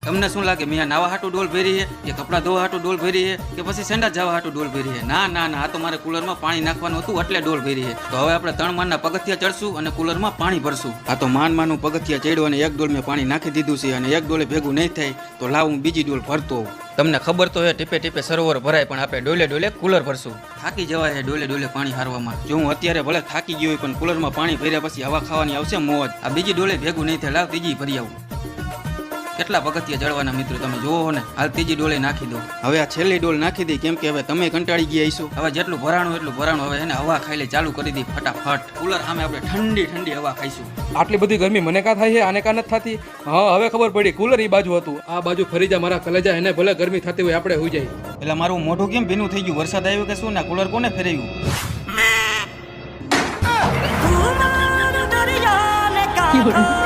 તમને શું લાગે મેં નાવા હાટું ડોલ ભરી છે કે કપડાં ધોવા હાટું ડોલ ભરી છે કે પછી સેન્ડા જવા હાટું ડોલ ભરી છે? ના ના ના, આ તો મારે કુલરમાં પાણી નાખવાનું હતું એટલે ડોલ ભરી છે. તો હવે આપણે 3 માળના પગથિયા ચડશું અને કુલરમાં પાણી ભરશું. આ તો માનનું પગથિયા ચડ્યું અને એક ડોલ મેં પાણી નાખી દીધું છે અને એક ડોલે ભેગું નહીં થાય તો લાવ હું બીજી ડોલ ભરતો હોઉં. તમને ખબર તો હે ટીપે ટીપે સરોવર ભરાય, પણ આપણે ડોલે ડોલે કુલર ભરશું. થાકી જવાય છે ડોલે ડોલે પાણી હારવામાં. જો હું અત્યારે ભલે થાકી ગયો હોય પણ કુલરમાં પાણી ભર્યા પછી હવા ખાવાની આવશે મોજ. આ બીજી ડોલે ભેગું નહીં થાય, લાવ ત્રીજી ભરી આવું. કેટલા પગથિયા ચડવાના મિત્રો તમે જોવો ને. હાલ ત્રીજી ડોલે નાખી દો. હવે આ છેલ્લી ડોલ નાખી દઈ, કેમ કે હવે તમે કંટાળી ગયા હશો. હવે જેટલું ભરાણું એટલું ભરાણું. હવે એને હવા ખાઈ લે ચાલુ કરી દી ફટાફટ. કુલર સામે આપણે ઠંડી ઠંડી હવા ખાઈશું. આટલી બધી ગરમી મને કાં થાય છે, આને કાં નથી થતી? હા હવે ખબર પડી, કુલર એ બાજુ હતું, આ બાજુ ફરી જા મારા કલેજા. એને ભલે ગરમી થતી હોય આપણે હોઈ જાય. એટલે મારું મોઢું કેમ ભીનું થઈ ગયું? વરસાદ આવ્યો કે શું? ને કુલર કોને ફેરવ્યું? You're